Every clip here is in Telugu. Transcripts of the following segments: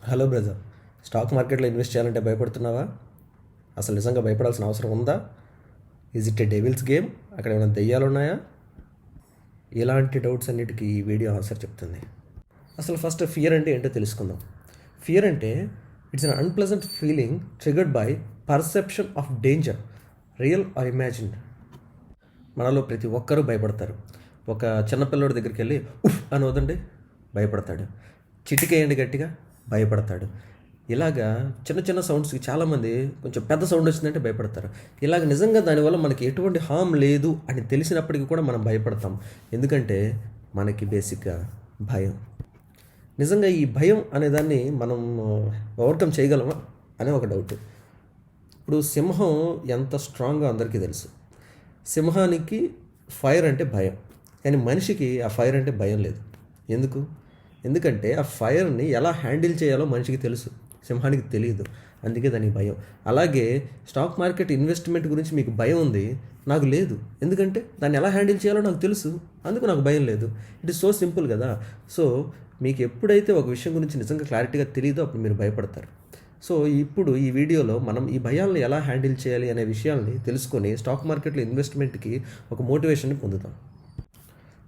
హలో బ్రదర్, స్టాక్ మార్కెట్లో ఇన్వెస్ట్ చేయాలంటే భయపడుతున్నావా? అసలు నిజంగా భయపడాల్సిన అవసరం ఉందా? Is it a devil's game? అక్కడ ఏమైనా దెయ్యాలు ఉన్నాయా? ఇలాంటి డౌట్స్ అన్నిటికీ ఈ వీడియో ఆన్సర్ చెప్తుంది. అసలు ఫస్ట్ ఫియర్ అంటే ఏంటో తెలుసుకుందాం. ఫియర్ అంటే it's an unpleasant feeling triggered by perception of danger, real are imagined. మనలో ప్రతి ఒక్కరూ భయపడతారు. ఒక చిన్నపిల్లడి దగ్గరికి వెళ్ళి ఉఫ్ అని వదండి, భయపడతాడు. చిటికేయండి గట్టిగా, భయపడతాడు. ఇలాగా చిన్న చిన్న సౌండ్స్కి చాలామంది కొంచెం పెద్ద సౌండ్ వచ్చిందంటే భయపడతారు. ఇలాగ నిజంగా దానివల్ల మనకి ఎటువంటి హామ్ లేదు అని తెలిసినప్పటికీ కూడా మనం భయపడతాం. ఎందుకంటే మనకి బేసిక్గా భయం. నిజంగా ఈ భయం అనేదాన్ని మనం ఓవర్కమ్ చేయగలమా అనే ఒక డౌట్. ఇప్పుడు సింహం ఎంత స్ట్రాంగ్గా అందరికీ తెలుసు. సింహానికి ఫైర్ అంటే భయం, కానీ మనిషికి ఆ ఫైర్ అంటే భయం లేదు. ఎందుకంటే ఆ ఫైర్ని ఎలా హ్యాండిల్ చేయాలో మనిషికి తెలుసు, సింహానికి తెలియదు. అందుకే దానికి భయం. అలాగే స్టాక్ మార్కెట్ ఇన్వెస్ట్మెంట్ గురించి మీకు భయం ఉంది, నాకు లేదు. ఎందుకంటే దాన్ని ఎలా హ్యాండిల్ చేయాలో నాకు తెలుసు, అందుకు నాకు భయం లేదు. ఇట్ ఈస్ సో సింపుల్ కదా. సో మీకు ఎప్పుడైతే ఒక విషయం గురించి నిజంగా క్లారిటీగా తెలియదో అప్పుడు మీరు భయపడతారు. సో ఇప్పుడు ఈ వీడియోలో మనం ఈ భయాలను ఎలా హ్యాండిల్ చేయాలి అనే విషయాల్ని తెలుసుకొని స్టాక్ మార్కెట్లో ఇన్వెస్ట్మెంట్కి ఒక మోటివేషన్ని పొందుతాం.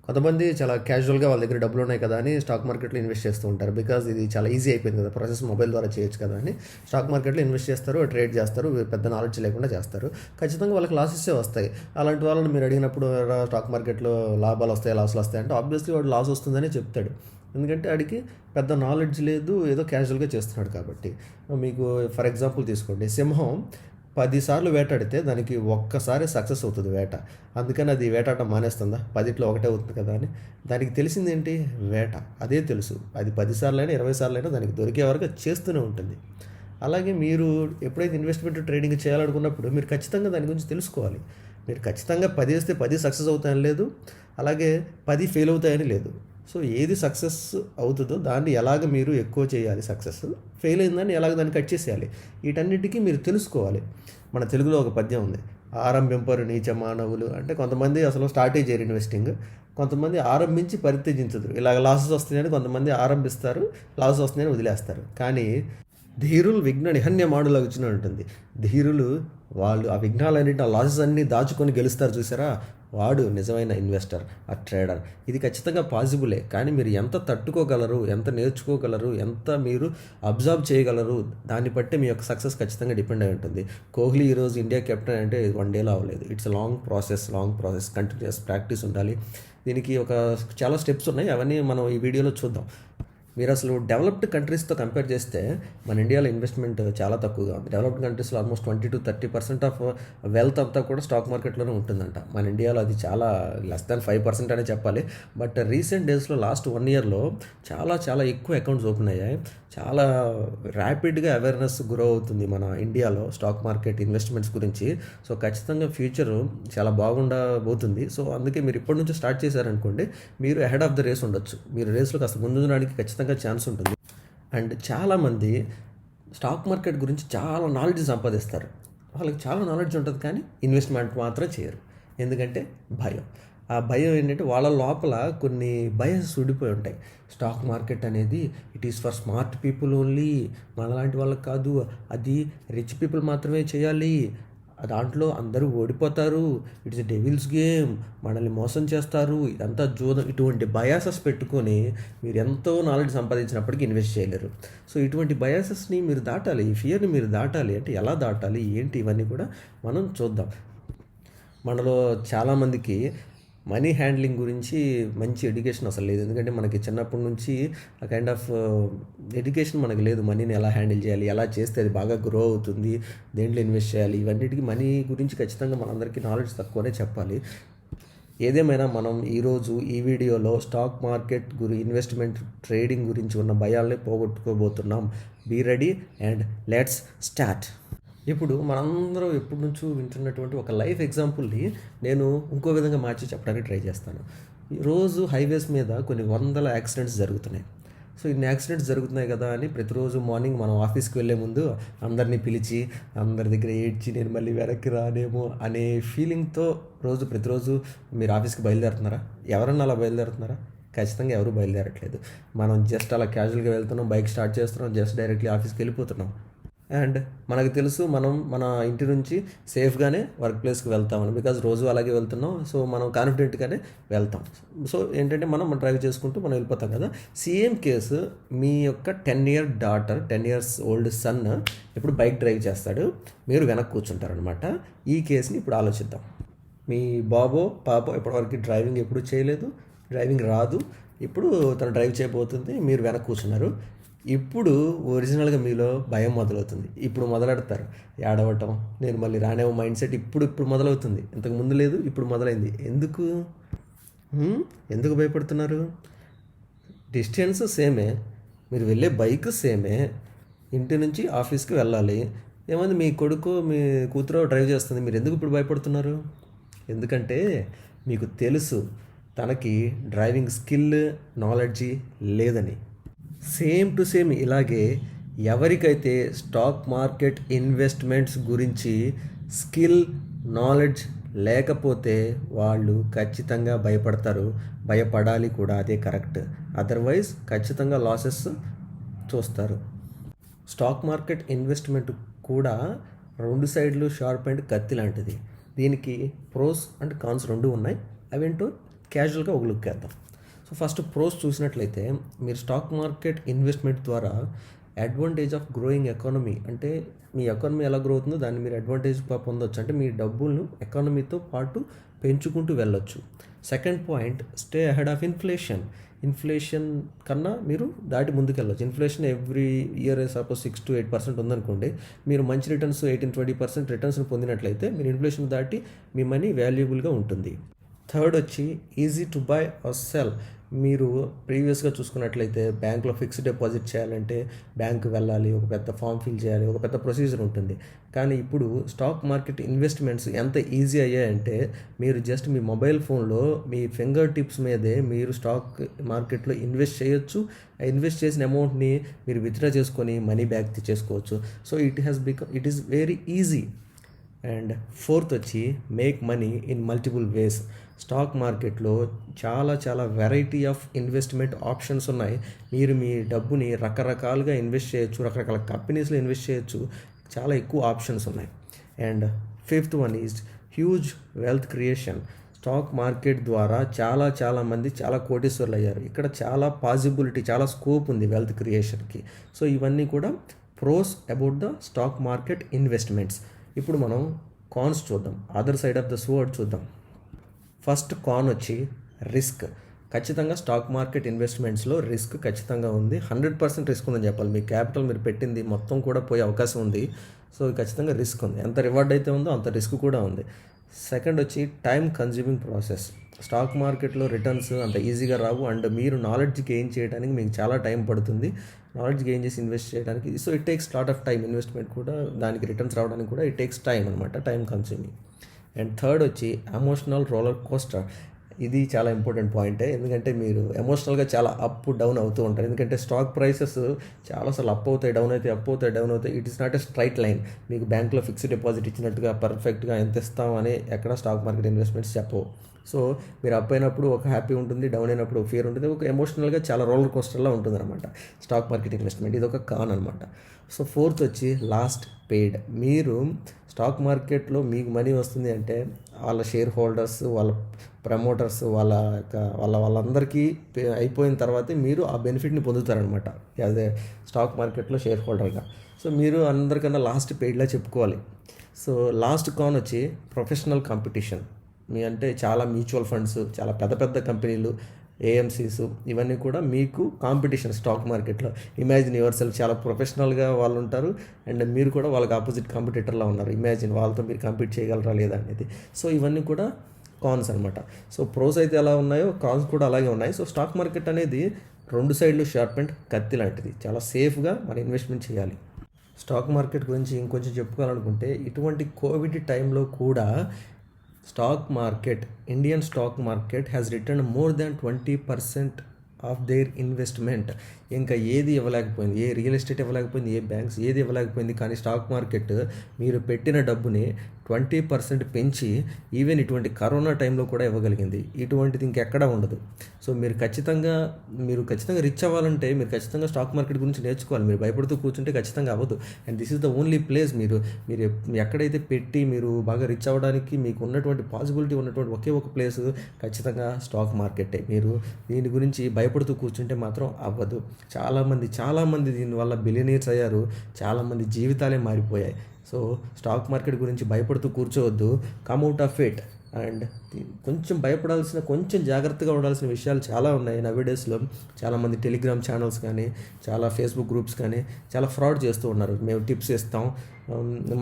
కొంతమంది చాలా క్యాజువల్గా వాళ్ళ దగ్గర డబ్బులు ఉన్నాయి కదా అని స్టాక్ మార్కెట్లో ఇన్వెస్ట్ చేస్తూ ఉంటారు. బికాజ్ ఇది చాలా ఈజీ అయిపోయింది కదా, ప్రాసెస్ మొబైల్ ద్వారా చేయొచ్చు కదా అని స్టాక్ మార్కెట్లో ఇన్వెస్ట్ చేస్తారు, ట్రేడ్ చేస్తారు, పెద్ద నాలెడ్జ్ లేకుండా చేస్తారు. ఖచ్చితంగా వాళ్ళకి లాసెసే వస్తాయి. అలాంటి వాళ్ళని మీరు అడిగినప్పుడు స్టాక్ మార్కెట్లో లాభాలు వస్తాయి, లాసులు వస్తాయి అంటే ఆబ్వియస్లీ వాడు లాస్ వస్తుందని చెప్తాడు. ఎందుకంటే వాడికి పెద్ద నాలెడ్జ్ లేదు, ఏదో క్యాజువల్గా చేస్తున్నాడు కాబట్టి. మీకు ఫర్ ఎగ్జాంపుల్ తీసుకోండి, సింహం 10 సార్లు వేటాడితే దానికి ఒక్కసారి సక్సెస్ అవుతుంది వేట. అందుకని అది వేటాడటం మానేస్తుందా? 10లో ఒకటే అవుతుంది కదా అని. దానికి తెలిసింది ఏంటి? వేట. అదే తెలుసు. అది 10 సార్లు అయినా 20 సార్లు అయినా దానికి దొరికే వరకు చేస్తూనే ఉంటుంది. అలాగే మీరు ఎప్పుడైతే ఇన్వెస్ట్మెంట్ ట్రేడింగ్ చేయాలనుకున్నప్పుడు మీరు ఖచ్చితంగా దాని గురించి తెలుసుకోవాలి. మీరు ఖచ్చితంగా 10 వేస్తే 10 సక్సెస్ అవుతాయని లేదు, అలాగే 10 ఫెయిల్ అవుతాయని లేదు. సో ఏది సక్సెస్ అవుతుందో దాన్ని ఎలాగ మీరు ఎక్కువ చేయాలి, సక్సెస్ ఫెయిల్ అయిందని ఎలాగ దాన్ని కట్ చేసేయాలి, వీటన్నిటికీ మీరు తెలుసుకోవాలి. మన తెలుగులో ఒక పద్యం ఉంది, ఆరంభింపరు నీచ మానవులు. అంటే కొంతమంది అసలు స్టార్టే చేయరు ఇన్వెస్టింగ్, కొంతమంది ఆరంభించి పరిత్యజించదు. ఇలాగ లాసెస్ వస్తున్నాయని కొంతమంది ఆరంభిస్తారు, లాసెస్ వస్తున్నాయని వదిలేస్తారు. కానీ ధీరులు విఘ్న నిహన్యమానులా వచ్చిన ఉంటుంది. ధీరులు వాళ్ళు ఆ విఘ్నాలన్నింటి, ఆ లాసెస్ అన్నీ దాచుకొని గెలుస్తారు చూసారా, వాడు నిజమైన ఇన్వెస్టర్, ఆ ట్రేడర్. ఇది ఖచ్చితంగా పాసిబులే. కానీ మీరు ఎంత తట్టుకోగలరు, ఎంత నేర్చుకోగలరు, ఎంత మీరు అబ్జర్వ్ చేయగలరు, దాన్ని బట్టి మీ యొక్క సక్సెస్ ఖచ్చితంగా డిపెండ్ అయి ఉంటుంది. కోహ్లీ ఈరోజు ఇండియా కెప్టెన్ అంటే 1 డేలో అవ్వలేదు. It's long process, continuous practice ఉండాలి. దీనికి చాలా స్టెప్స్ ఉన్నాయి, అవన్నీ మనం ఈ వీడియోలో చూద్దాం. మీరు అసలు డెవలప్డ్ కంట్రీస్తో కంపేర్ చేస్తే మన ఇండియాలో ఇన్వెస్ట్మెంట్ చాలా తక్కువగా ఉంది. డెవలప్డ్ కంట్రీస్లో ఆల్మోస్ట్ 20-30% ఆఫ్ వెల్త్ అంతా కూడా స్టాక్ మార్కెట్లోనే ఉంటుందంట. మన ఇండియాలో అది చాలా లెస్ దాన్ 5% అనే చెప్పాలి. బట్ రీసెంట్ డేస్లో లాస్ట్ 1 ఇయర్లో చాలా చాలా ఎక్కువ అకౌంట్స్ ఓపెన్ అయ్యాయి. చాలా ర్యాపిడ్గా అవేర్నెస్ గ్రో అవుతుంది మన ఇండియాలో స్టాక్ మార్కెట్ ఇన్వెస్ట్మెంట్స్ గురించి. సో ఖచ్చితంగా ఫ్యూచర్ చాలా బాగుండబోతుంది. సో అందుకే మీరు ఇప్పటి నుంచి స్టార్ట్ చేశారనుకోండి, మీరు అహెడ్ ఆఫ్ ద రేస్ ఉండొచ్చు. మీరు రేస్లో కాస్త ముందుండడానికి ఖచ్చితంగా ఛాన్స్ ఉంటుంది. అండ్ చాలామంది స్టాక్ మార్కెట్ గురించి చాలా నాలెడ్జ్ సంపాదిస్తారు. వాళ్ళకి చాలా నాలెడ్జ్ ఉంటుంది, కానీ ఇన్వెస్ట్మెంట్ మాత్రం చేయరు. ఎందుకంటే భయం. ఆ భయం ఏంటంటే వాళ్ళ లోపల కొన్ని బయస్ ఉండిపోయి ఉంటాయి. స్టాక్ మార్కెట్ అనేది it is for smart people only, మనలాంటి వాళ్ళకి కాదు, అది రిచ్ పీపుల్ మాత్రమే చేయాలి, దాంట్లో అందరూ ఓడిపోతారు, ఇట్స్ డెవిల్స్ గేమ్, మనల్ని మోసం చేస్తారు, ఇదంతా జూదం. ఇటువంటి బయాసెస్ పెట్టుకొని మీరు ఎంతో నాలెడ్జ్ సంపాదించినప్పటికీ ఇన్వెస్ట్ చేయలేరు. సో ఇటువంటి బయాసెస్ని మీరు దాటాలి, ఈ ఫియర్ని మీరు దాటాలి. అంటే ఎలా దాటాలి ఏంటి, ఇవన్నీ కూడా మనం చూద్దాం. మనలో చాలామందికి మనీ హ్యాండ్లింగ్ గురించి మంచి ఎడ్యుకేషన్ అసలు లేదు. ఎందుకంటే మనకి చిన్నప్పటి నుంచి ఆ కైండ్ ఆఫ్ ఎడ్యుకేషన్ మనకు లేదు. మనీని ఎలా హ్యాండిల్ చేయాలి, ఎలా చేస్తే అది బాగా గ్రో అవుతుంది, దేంట్లో ఇన్వెస్ట్ చేయాలి, ఇవన్నిటికీ మనీ గురించి ఖచ్చితంగా మనందరికీ నాలెడ్జ్ తక్కువనే చెప్పాలి. ఏదేమైనా మనం ఈరోజు ఈ వీడియోలో స్టాక్ మార్కెట్ ఇన్వెస్ట్మెంట్ ట్రేడింగ్ గురించి ఉన్న భయాల్ని పోగొట్టుకోబోతున్నాం. Be ready and let's start. ఇప్పుడు మనందరం ఎప్పటి నుంచో వింటున్నటువంటి ఒక లైఫ్ ఎగ్జాంపుల్ని నేను ఇంకో విధంగా మార్చి చెప్పడానికి ట్రై చేస్తాను. రోజు హైవేస్ మీద కొన్ని వందల యాక్సిడెంట్స్ జరుగుతున్నాయి. సో ఇన్ని యాక్సిడెంట్స్ జరుగుతున్నాయి కదా అని ప్రతిరోజు మార్నింగ్ మనం ఆఫీస్కి వెళ్ళే ముందు అందరినీ పిలిచి అందరి దగ్గర ఏడ్చి నేను మళ్ళీ వెనక్కి రానేమో అనే ఫీలింగ్తో ప్రతిరోజు మీరు ఆఫీస్కి బయలుదేరుతున్నారా? ఎవరన్నా అలా బయలుదేరుతున్నారా? ఖచ్చితంగా ఎవరు బయలుదేరట్లేదు. మనం జస్ట్ అలా క్యాజువల్గా వెళ్తున్నాం, బైక్ స్టార్ట్ చేస్తున్నాం, జస్ట్ డైరెక్ట్లీ ఆఫీస్కి వెళ్ళిపోతున్నాం. అండ్ మనకు తెలుసు మనం మన ఇంటి నుంచి సేఫ్గానే వర్క్ ప్లేస్కి వెళ్తామని, బికాజ్ రోజు అలాగే వెళ్తున్నాం. సో మనం కాన్ఫిడెంట్గానే వెళ్తాం. సో ఏంటంటే మనం డ్రైవ్ చేసుకుంటూ మనం వెళ్ళిపోతాం కదా. సేమ్ కేసు మీ యొక్క 10-year daughter, 10 years old sun ఇప్పుడు బైక్ డ్రైవ్ చేస్తాడు, మీరు వెనక్కి కూర్చుంటారనమాట. ఈ కేసుని ఇప్పుడు ఆలోచిద్దాం. మీ బాబో పాపో ఇప్పటివరకు డ్రైవింగ్ ఎప్పుడు చేయలేదు, డ్రైవింగ్ రాదు, ఇప్పుడు తను డ్రైవ్ చేయబోతుంది, మీరు వెనక్కి కూర్చున్నారు. ఇప్పుడు ఒరిజినల్గా మీలో భయం మొదలవుతుంది. ఇప్పుడు మొదలెడతారు ఏడవటం, నేను మళ్ళీ రానేమో మైండ్ సెట్ ఇప్పుడు మొదలవుతుంది. ఇంతకు ముందు లేదు, ఇప్పుడు మొదలైంది. ఎందుకు భయపడుతున్నారు? డిస్టెన్స్ సేమే, మీరు వెళ్ళే బైక్ సేమే, ఇంటి నుంచి ఆఫీస్కి వెళ్ళాలి. ఏమంది మీ కొడుకు మీ కూతురు డ్రైవ్ చేస్తుంది, మీరు ఎందుకు ఇప్పుడు భయపడుతున్నారు? ఎందుకంటే మీకు తెలుసు తనకి డ్రైవింగ్ స్కిల్, నాలెడ్జి లేదని. సేమ్ టు సేమ్ ఇలాగే ఎవరికైతే స్టాక్ మార్కెట్ ఇన్వెస్ట్మెంట్స్ గురించి స్కిల్, నాలెడ్జ్ లేకపోతే వాళ్ళు ఖచ్చితంగా భయపడతారు, భయపడాలి కూడా, అదే కరెక్ట్. అదర్వైజ్ ఖచ్చితంగా లాసెస్ చూస్తారు. స్టాక్ మార్కెట్ ఇన్వెస్ట్మెంట్ కూడా 2 సైడ్లు షార్ప్ అండ్ కత్తి లాంటిది. దీనికి ప్రోస్ అండ్ కాన్స్ 2 ఉన్నాయి. అవేంటో క్యాజువల్గా ఒక లుక్ వేద్దాం. సో ఫస్ట్ ప్రోస్ చూసినట్లయితే, మీరు స్టాక్ మార్కెట్ ఇన్వెస్ట్మెంట్ ద్వారా అడ్వాంటేజ్ ఆఫ్ గ్రోయింగ్ ఎకానమీ, అంటే మీ ఎకానమీ ఎలా గ్రో అవుతుందో దాన్ని మీరు అడ్వాంటేజ్ పొందొచ్చు, అంటే మీ డబ్బులను ఎకానమీతో పాటు పెంచుకుంటూ వెళ్ళొచ్చు. Second point, stay ahead of inflation కన్నా మీరు దాటి ముందుకెళ్ళచ్చు. Inflation every year suppose 6 to 8% ఉందనుకోండి, మీరు మంచి రిటర్న్స్ 18-20% రిటర్న్స్ని పొందినట్లయితే మీరు ఇన్ఫ్లేషన్ దాటి మీ మనీ వాల్యుబుల్గా ఉంటుంది. థర్డ్ వచ్చి easy to buy or sell. మీరు ప్రీవియస్గా చూసుకున్నట్లయితే బ్యాంక్లో ఫిక్స్డ్ డిపాజిట్ చేయాలంటే బ్యాంకు వెళ్ళాలి, ఒక పెద్ద ఫామ్ ఫిల్ చేయాలి, ఒక పెద్ద ప్రొసీజర్ ఉంటుంది. కానీ ఇప్పుడు స్టాక్ మార్కెట్ ఇన్వెస్ట్మెంట్స్ ఎంత ఈజీ అయ్యాయంటే, మీరు జస్ట్ మీ మొబైల్ ఫోన్లో మీ ఫింగర్ టిప్స్ మీదే మీరు స్టాక్ మార్కెట్లో ఇన్వెస్ట్ చేయొచ్చు. ఇన్వెస్ట్ చేసిన అమౌంట్ని మీరు విత్డ్రా చేసుకొని మనీ బ్యాక్ తెచ్చేసుకోవచ్చు. So it is very easy. And fourth వచ్చి make money in multiple ways. Stock మార్కెట్లో చాలా వెరైటీ ఆఫ్ ఇన్వెస్ట్మెంట్ ఆప్షన్స్ ఉన్నాయి. మీరు మీ డబ్బుని రకరకాలుగా ఇన్వెస్ట్ చేయొచ్చు, రకరకాల కంపెనీస్లో ఇన్వెస్ట్ చేయొచ్చు, చాలా ఎక్కువ ఆప్షన్స్ ఉన్నాయి. And fifth one is huge wealth creation. Stock market ద్వారా చాలా మంది చాలా కోటీశ్వర్లు అయ్యారు. ఇక్కడ చాలా పాసిబిలిటీ, చాలా స్కోప్ ఉంది వెల్త్ క్రియేషన్కి. సో ఇవన్నీ కూడా pros about the stock market investments. ఇప్పుడు మనం కాన్స్ చూద్దాం, other side of the sword చూద్దాం. ఫస్ట్ కాన్ వచ్చి రిస్క్. ఖచ్చితంగా స్టాక్ మార్కెట్ ఇన్వెస్ట్మెంట్స్లో రిస్క్ ఖచ్చితంగా ఉంది. 100% రిస్క్ ఉందని చెప్పాలి. మీ క్యాపిటల్ మీరు పెట్టింది మొత్తం కూడా పోయే అవకాశం ఉంది. సో ఖచ్చితంగా రిస్క్ ఉంది. ఎంత రివార్డ్ అయితే ఉందో అంత రిస్క్ కూడా ఉంది. సెకండ్ వచ్చి టైం కన్జ్యూమింగ్ ప్రాసెస్. స్టాక్ మార్కెట్లో రిటర్న్స్ అంత ఈజీగా రావు, అండ్ మీరు నాలెడ్జ్ గెయిన్ చేయడానికి మీకు చాలా టైం పడుతుంది. నాలెడ్జ్ గెయిన్ చేసి ఇన్వెస్ట్ చేయడానికి, so it takes lot of time. Investment కూడా దానికి రిటర్న్స్ రావడానికి కూడా ఇట్ టేక్స్ టైం అనమాట, టైం కన్స్యూమింగ్. అండ్ థర్డ్ వచ్చి ఎమోషనల్ రోలర్ కోస్టర్. ఇది చాలా ఇంపార్టెంట్ పాయింటే, ఎందుకంటే మీరు ఎమోషనల్గా చాలా అప్ డౌన్ అవుతూ ఉంటారు. ఎందుకంటే స్టాక్ ప్రైసెస్ చాలాసార్లు అప్ అవుతాయి, డౌన్ అవుతాయి. It is not a straight line. మీకు బ్యాంక్లో ఫిక్స్డ్ డిపాజిట్ ఇచ్చినట్టుగా పర్ఫెక్ట్గా ఎంత ఇస్తామని ఎక్కడ స్టాక్ మార్కెట్ ఇన్వెస్ట్మెంట్స్ చెప్పవు. సో మీరు అప్ అయినప్పుడు ఒక హ్యాపీ ఉంటుంది, డౌన్ అయినప్పుడు ఫియర్ ఉంటుంది, ఒక ఎమోషనల్గా చాలా రోలర్ కోస్టర్లా ఉంటుంది అనమాట స్టాక్ మార్కెట్ ఇన్వెస్ట్మెంట్. ఇది ఒక కాన్ అనమాట. సో ఫోర్త్ వచ్చి లాస్ట్ పెయిడ్. మీరు స్టాక్ మార్కెట్లో మీకు మనీ వస్తుంది అంటే వాళ్ళ షేర్ హోల్డర్స్, వాళ్ళ ప్రమోటర్స్, వాళ్ళందరికీ అయిపోయిన తర్వాతే మీరు ఆ బెనిఫిట్ని పొందుతారనమాట యాజ్ ఏ స్టాక్ మార్కెట్లో షేర్ హోల్డర్గా. సో మీరు అందరికన్నా లాస్ట్ పెయిడ్లా చెప్పుకోవాలి. సో లాస్ట్ కాన్ వచ్చి ప్రొఫెషనల్ కాంపిటీషన్. మీ అంటే చాలా మ్యూచువల్ ఫండ్స్, చాలా పెద్ద కంపెనీలు, ఏఎంసీస్, ఇవన్నీ కూడా మీకు కాంపిటీషన్ స్టాక్ మార్కెట్లో. ఇమాజిన్ యువర్ సెల్ఫ్, చాలా ప్రొఫెషనల్గా వాళ్ళు ఉంటారు అండ్ మీరు కూడా వాళ్ళకి ఆపోజిట్ కాంపిటీటర్లా ఉన్నారు. ఇమాజిన్ వాళ్ళతో మీరు కంపీట్ చేయగలరా లేదా అనేది. సో ఇవన్నీ కూడా కాన్స్ అనమాట. సో ప్రోస్ అయితే ఎలా ఉన్నాయో కాన్స్ కూడా అలాగే ఉన్నాయి. సో స్టాక్ మార్కెట్ అనేది 2 సైడ్లు షార్ప్ అండ్ కత్తి లాంటిది. చాలా సేఫ్గా మనం ఇన్వెస్ట్మెంట్ చేయాలి. స్టాక్ మార్కెట్ గురించి ఇంకొంచెం చెప్పుకోవాలనుకుంటే, ఇటువంటి కోవిడ్ టైంలో కూడా Indian stock market has return more than 20% of their investment. ఇంకా ఏది ఇవ్వలేకపోయింది, ఏ రియల్ ఎస్టేట్ ఇవ్వలేకపోయింది, ఏ బ్యాంక్స్ ఏది ఇవ్వలేకపోయింది. కానీ స్టాక్ మార్కెట్ మీరు పెట్టిన డబ్బుని 20% పెంచి ఈవెన్ ఇటువంటి కరోనా టైంలో కూడా ఇవ్వగలిగింది. ఇటువంటిది ఇంకెక్కడా ఉండదు. సో మీరు ఖచ్చితంగా రిచ్ అవ్వాలంటే మీరు ఖచ్చితంగా స్టాక్ మార్కెట్ గురించి నేర్చుకోవాలి. మీరు భయపడుతూ కూర్చుంటే ఖచ్చితంగా అవ్వదు. And this is the only place మీరు ఎక్కడైతే పెట్టి మీరు బాగా రిచ్ అవ్వడానికి మీకు ఉన్నటువంటి పాసిబిలిటీ ఉన్నటువంటి ఒకే ఒక ప్లేస్ ఖచ్చితంగా స్టాక్ మార్కెటే. మీరు దీని గురించి భయపడుతూ కూర్చుంటే మాత్రం అవ్వదు. చాలామంది దీనివల్ల బిలియనీర్స్ అయ్యారు. చాలామంది జీవితాలే మారిపోయాయి. సో స్టాక్ మార్కెట్ గురించి భయపడుతూ కూర్చోవద్దు. Come out of it. And కొంచెం జాగ్రత్తగా ఉండాల్సిన విషయాలు చాలా ఉన్నాయి. నవేడేస్లో చాలామంది టెలిగ్రామ్ ఛానల్స్ కానీ చాలా ఫేస్బుక్ గ్రూప్స్ కానీ చాలా ఫ్రాడ్ చేస్తూ ఉన్నారు. మేము టిప్స్ ఇస్తాం,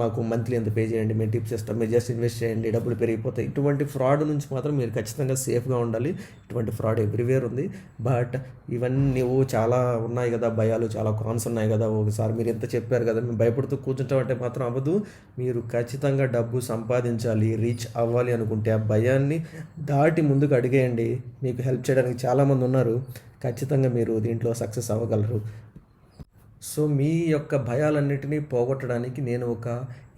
మాకు మంత్లీ ఎంత పే చేయండి, మేము టిప్స్ ఇస్తాం, మీరు జస్ట్ ఇన్వెస్ట్ చేయండి, డబ్బులు పెరిగిపోతాయి. ఇటువంటి ఫ్రాడ్ నుంచి మాత్రం మీరు ఖచ్చితంగా సేఫ్గా ఉండాలి. ఇటువంటి ఫ్రాడ్ ఎవ్రీవేర్ ఉంది. బట్ ఇవన్నీ చాలా ఉన్నాయి కదా, భయాలు చాలా కాన్స్ ఉన్నాయి కదా. ఒకసారి మీరు ఎంత చెప్పారు కదా, మేము భయపడుతూ కూర్చుంటాం అంటే మాత్రం అవ్వదు. మీరు ఖచ్చితంగా డబ్బు సంపాదించాలి, రీచ్ అవ్వాలి అనుకుంటే ఆ భయాన్ని దాటి ముందుకు అడిగేయండి. మీకు హెల్ప్ చేయడానికి చాలామంది ఉన్నారు. ఖచ్చితంగా మీరు దీంట్లో సక్సెస్ అవ్వగలరు. సో మీ యొక్క భయాలన్నిటినీ పోగొట్టడానికి నేను ఒక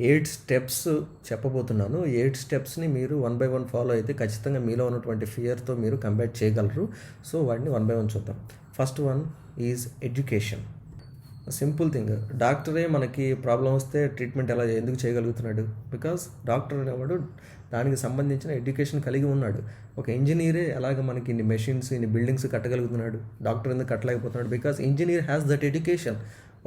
8 స్టెప్స్ చెప్పబోతున్నాను. 8 స్టెప్స్ని మీరు 1 by 1 ఫాలో అయితే ఖచ్చితంగా మీలో ఉన్నటువంటి ఫియర్తో మీరు కంబ్యాట్ చేయగలరు. సో వాటిని 1 by 1 చూద్దాం. First one is education. Simple thing. డాక్టరే మనకి ప్రాబ్లం వస్తే ట్రీట్మెంట్ ఎందుకు చేయగలుగుతున్నాడు? బికాస్ డాక్టర్ అనేవాడు దానికి సంబంధించిన ఎడ్యుకేషన్ కలిగి ఉన్నాడు. ఒక ఇంజనీరే ఎలాగ మనకి ఇన్ని మెషిన్స్, ఇన్ని బిల్డింగ్స్ కట్టగలుగుతున్నాడు? డాక్టర్ ఎందుకు కట్టలేకపోతున్నాడు? Because engineer has that education.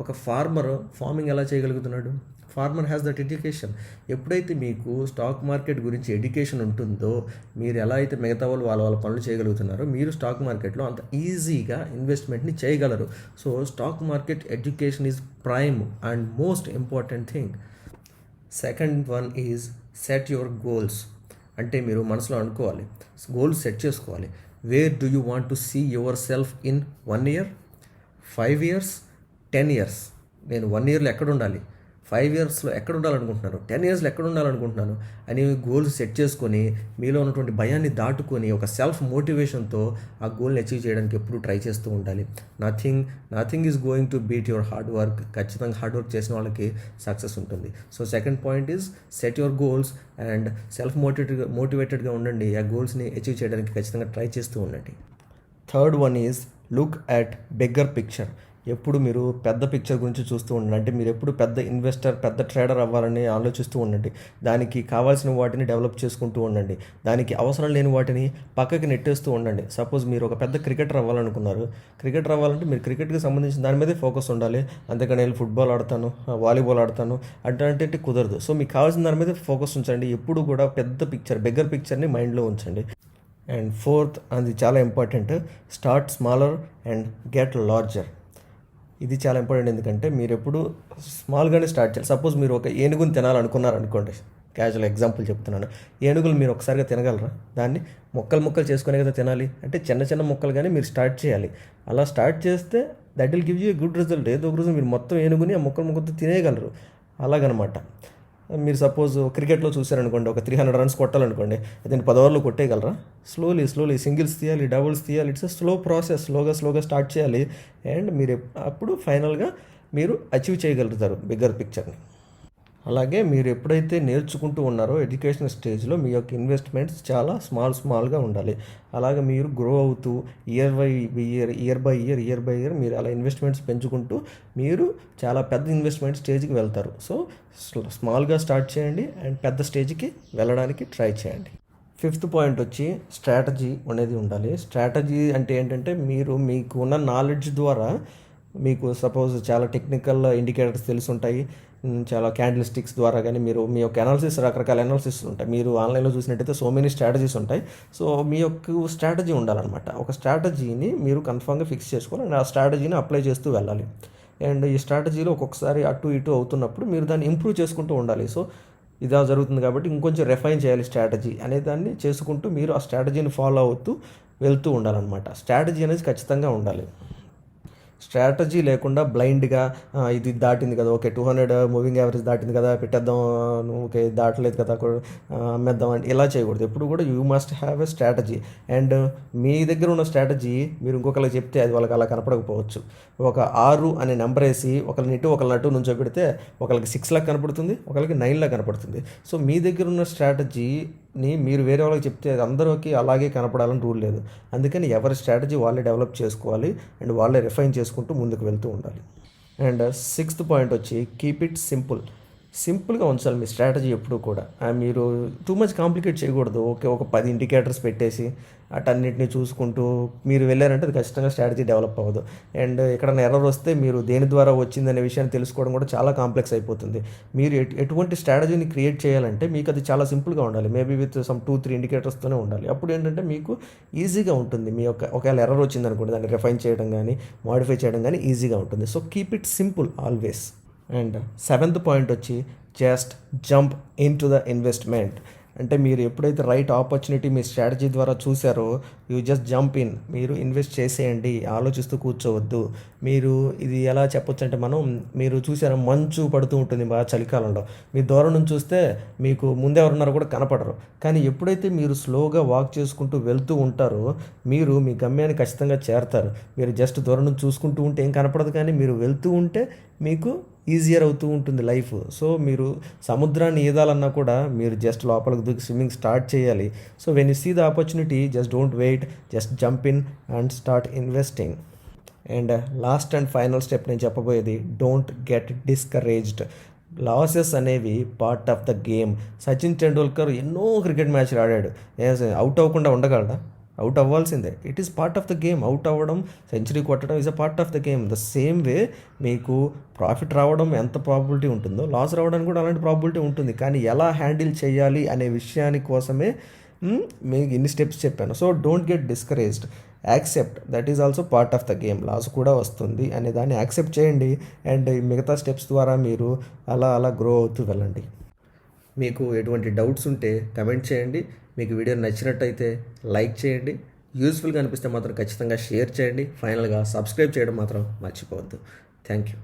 ఒక ఫార్మింగ్ ఎలా చేయగలుగుతున్నాడు? Farmer has that education. ఎప్పుడైతే మీకు స్టాక్ మార్కెట్ గురించి ఎడ్యుకేషన్ ఉంటుందో, మీరు ఎలా అయితే మిగతా వాళ్ళ పనులు చేయగలుగుతున్నారో, మీరు స్టాక్ మార్కెట్లో అంత ఈజీగా ఇన్వెస్ట్మెంట్ని చేయగలరు. So stock market education is prime and most important thing. Second one is set your goals. అంటే మీరు మనసులో అనుకోవాలి, గోల్స్ సెట్ చేసుకోవాలి. Where do you want to see yourself in 1 year, 5 years, 10 years? నేను 1 yearలో ఎక్కడ ఉండాలి, 5 yearsలో ఎక్కడ ఉండాలనుకుంటున్నాను, 10 yearsలో ఎక్కడ ఉండాలనుకుంటున్నాను అని గోల్స్ సెట్ చేసుకొని మీలో ఉన్నటువంటి భయాన్ని దాటుకొని ఒక సెల్ఫ్ మోటివేషన్తో ఆ గోల్ని అచీవ్ చేయడానికి ఎప్పుడు ట్రై చేస్తూ ఉండాలి. Nothing is going to beat your hard work. ఖచ్చితంగా హార్డ్ వర్క్ చేసిన వాళ్ళకి సక్సెస్ ఉంటుంది. So second point is set your goals and self మోటివేటెడ్గా ఉండండి. ఆ గోల్స్ని అచీవ్ చేయడానికి ఖచ్చితంగా ట్రై చేస్తూ ఉండండి. Third one is look at bigger picture. ఎప్పుడు మీరు పెద్ద పిక్చర్ గురించి చూస్తూ ఉండండి. అంటే మీరు ఎప్పుడు పెద్ద ఇన్వెస్టర్, పెద్ద ట్రేడర్ అవ్వాలని ఆలోచిస్తూ ఉండండి. దానికి కావాల్సిన వాటిని డెవలప్ చేసుకుంటూ ఉండండి. దానికి అవసరం లేని వాటిని పక్కకి నెట్టేస్తూ ఉండండి. సపోజ్ మీరు ఒక పెద్ద క్రికెటర్ అవ్వాలనుకున్నారు. క్రికెటర్ అవ్వాలంటే మీరు క్రికెట్కి సంబంధించిన దాని మీదే ఫోకస్ ఉండాలి. అంతేకాని నేను ఫుట్బాల్ ఆడతాను, వాలీబాల్ ఆడతాను అంటే కుదరదు. సో మీకు కావాల్సిన దాని మీద ఫోకస్ ఉంచండి. ఎప్పుడు కూడా పెద్ద పిక్చర్, బిగ్గర్ పిక్చర్ని మైండ్లో ఉంచండి. అండ్ ఫోర్త్, అది చాలా important, start smaller and get larger. ఇది చాలా ఇంపార్టెంట్. ఎందుకంటే మీరు ఎప్పుడు స్మాల్గానే స్టార్ట్ చేయాలి. సపోజ్ మీరు ఒక ఏనుగుని తినాలనుకున్నారనుకోండి, క్యాజువల్ ఎగ్జాంపుల్ చెప్తున్నాను. ఏనుగులు మీరు ఒకసారిగా తినగలరా? దాన్ని ముక్కలు చేసుకునే కదా తినాలి. అంటే చిన్న ముక్కలు కానీ మీరు స్టార్ట్ చేయాలి. అలా స్టార్ట్ చేస్తే that will give you good result. ఏదో ఒక రోజు మీరు మొత్తం ఏనుగుని ఆ ముక్కలతో తినేయగలరు. అలాగనమాట. మీరు సపోజ్ క్రికెట్లో చూసారనుకోండి, ఒక 300 runs కొట్టాలనుకోండి, అదే 10 ఓవర్లో కొట్టేయగలరా? స్లోలీ సింగిల్స్ తీయాలి, డబుల్స్ తీయాలి. It's slow process. స్లోగా స్టార్ట్ చేయాలి. అండ్ మీరు అప్పుడు ఫైనల్గా మీరు అచీవ్ చేయగలుగుతారు బిగ్గర్ పిక్చర్ని. అలాగే మీరు ఎప్పుడైతే నేర్చుకుంటూ ఉన్నారో ఎడ్యుకేషన్ స్టేజ్లో మీ యొక్క ఇన్వెస్ట్మెంట్స్ చాలా స్మాల్గా ఉండాలి. అలాగే మీరు గ్రో అవుతూ ఇయర్ బై ఇయర్ మీరు అలా ఇన్వెస్ట్మెంట్స్ పెంచుకుంటూ మీరు చాలా పెద్ద ఇన్వెస్ట్మెంట్ స్టేజ్కి వెళ్తారు. సో స్మాల్గా స్టార్ట్ చేయండి అండ్ పెద్ద స్టేజ్కి వెళ్ళడానికి ట్రై చేయండి. ఫిఫ్త్ పాయింట్ వచ్చి స్ట్రాటజీ అనేది ఉండాలి. స్ట్రాటజీ అంటే ఏంటంటే మీకు ఉన్న నాలెడ్జ్ ద్వారా మీకు సపోజ్ చాలా టెక్నికల్ ఇండికేటర్స్ తెలిసి ఉంటాయి. చాలా క్యాండిల్ స్టిక్స్ ద్వారా కానీ మీరు మీ యొక్క అనాలిసిస్, రకరకాల అనాలిసిస్ ఉంటాయి. మీరు ఆన్లైన్లో చూసినట్టయితే సో మెనీ స్ట్రాటజీస్ ఉంటాయి. సో మీ యొక్క స్ట్రాటజీ ఉండాలన్నమాట. ఒక స్ట్రాటజీని మీరు కన్ఫామ్గా ఫిక్స్ చేసుకోవాలి అండ్ ఆ స్ట్రాటజీని అప్లై చేస్తూ వెళ్ళాలి. అండ్ ఈ స్ట్రాటజీలో ఒక్కొక్కసారి అటు ఇటు అవుతున్నప్పుడు మీరు దాన్ని ఇంప్రూవ్ చేసుకుంటూ ఉండాలి. సో ఇదా జరుగుతుంది కాబట్టి ఇంకొంచెం రిఫైన్ చేయాలి స్ట్రాటజీ అనే దాన్ని చేసుకుంటూ మీరు ఆ స్ట్రాటజీని ఫాలో అవుతూ వెళ్తూ ఉండాలన్నమాట. స్ట్రాటజీ అనేది ఖచ్చితంగా ఉండాలి. స్ట్రాటజీ లేకుండా బ్లైండ్గా ఇది దాటింది కదా, ఓకే 200 మూవింగ్ యావరేజ్ దాటింది కదా పెట్టేద్దాం, ఓకే దాటలేదు కదా అమ్మేద్దాం అని ఇలా చేయకూడదు. ఎప్పుడు కూడా you must have a strategy. And మీ దగ్గర ఉన్న స్ట్రాటజీ మీరు ఇంకొకరికి చెప్తే అది వాళ్ళకి అలా కనపడకపోవచ్చు. ఒక 6 అనే నెంబర్ వేసి ఒకరిని ఇటు ఒకరిని అటు నుంచో పెడితే ఒకరికి 6 లాగా కనపడుతుంది, ఒకరికి 9 లాగా కనపడుతుంది. సో మీ దగ్గర ఉన్న స్ట్రాటజీని మీరు వేరే వాళ్ళకి చెప్తే అందరికీ అలాగే కనపడాలని రూల్ లేదు. అందుకని ఎవరి స్ట్రాటజీ వాళ్ళే డెవలప్ చేసుకోవాలి అండ్ వాళ్ళే రిఫైన్ చేసుకుంటూ ముందుకు వెళ్తూ ఉండాలి. అండ్ 6th పాయింట్ వచ్చి కీప్ ఇట్ సింపుల్గా ఉంచాలి మీ స్ట్రాటజీ ఎప్పుడు కూడా. మీరు టూ మచ్ కాంప్లికేట్ చేయకూడదు. ఓకే ఒక 10 ఇండికేటర్స్ పెట్టేసి అటన్నిటిని చూసుకుంటూ మీరు వెళ్ళారంటే అది ఖచ్చితంగా స్ట్రాటజీ డెవలప్ అవ్వదు. అండ్ ఎక్కడైనా ఎర్రర్ వస్తే మీరు దేని ద్వారా వచ్చిందనే విషయాన్ని తెలుసుకోవడం కూడా చాలా కాంప్లెక్స్ అయిపోతుంది. మీరు ఎటువంటి స్ట్రాటజీని క్రియేట్ చేయాలంటే మీకు అది చాలా సింపుల్గా ఉండాలి. మేబీ విత్ సమ్ 2-3 ఇండికేటర్స్తోనే ఉండాలి. అప్పుడు ఏంటంటే మీకు ఈజీగా ఉంటుంది. మీ యొక్క ఒకవేళ ఎర్రర్ వచ్చిందనుకోండి దాన్ని రిఫైన్ చేయడం కానీ మాడిఫై చేయడం కానీ ఈజీగా ఉంటుంది. So keep it simple always. And 7th point వచ్చి just jump in to the investment. అంటే మీరు ఎప్పుడైతే రైట్ ఆపర్చునిటీ మీ స్ట్రాటజీ ద్వారా చూసారో యూ జస్ట్ జంప్ ఇన్, మీరు ఇన్వెస్ట్ చేసేయండి, ఆలోచిస్తూ కూర్చోవద్దు. మీరు ఇది ఎలా చెప్పొచ్చు అంటే మీరు చూసారా మంచు పడుతూ ఉంటుంది బాగా చలికాలంలో, మీ దూరం నుంచి చూస్తే మీకు ముందెవరున్నారో కూడా కనపడరు. కానీ ఎప్పుడైతే మీరు స్లోగా వాక్ చేసుకుంటూ వెళ్తూ ఉంటారో మీరు మీ గమ్యాన్ని ఖచ్చితంగా చేరతారు. మీరు జస్ట్ దూరం నుంచి చూసుకుంటూ ఉంటే ఏం కనపడదు, కానీ మీరు వెళ్తూ ఉంటే మీకు ఈజియర్ అవుతూ ఉంటుంది లైఫ్. సో మీరు సముద్రాన్ని ఈదాలన్నా కూడా మీరు జస్ట్ లోపలికి దూకి స్విమ్మింగ్ స్టార్ట్ చేయాలి. So when you see the opportunity just don't wait, just jump in and start investing. And last and final step నేను చెప్పబోయేది డోంట్ గెట్ డిస్కరేజ్డ్. లాసెస్ అనేవి part of the game. Sachin Tendulkar ఎన్నో క్రికెట్ మ్యాచ్లు ఆడాడు, అవుట్ అవ్వకుండా ఉండగలడా? అవుట్ అవ్వాల్సిందే. It is part of the game. Out అవ్వడం, సెంచరీ కొట్టడం is a part of the game. The same way మీకు ప్రాఫిట్ రావడం ఎంత ప్రాబిలిటీ ఉంటుందో లాస్ రావడానికి కూడా అలాంటి ప్రాబిలిటీ ఉంటుంది. కానీ ఎలా హ్యాండిల్ చేయాలి అనే విషయాని కోసమే మీకు ఇన్ని స్టెప్స్ చెప్పాను. So don't get discouraged, accept that is also part of the game. Loss కూడా వస్తుంది అనే దాన్ని యాక్సెప్ట్ చేయండి. అండ్ మిగతా స్టెప్స్ ద్వారా మీరు అలా గ్రో అవుతూ వెళ్ళండి. మీకు ఎటువంటి డౌట్స్ ఉంటే కమెంట్ చేయండి. మీకు వీడియో నచ్చినట్టయితే లైక్ చేయండి. యూస్ఫుల్గా అనిపిస్తే మాత్రం ఖచ్చితంగా షేర్ చేయండి. ఫైనల్గా సబ్స్క్రైబ్ చేయడం మాత్రం మర్చిపోవద్దు. Thank you.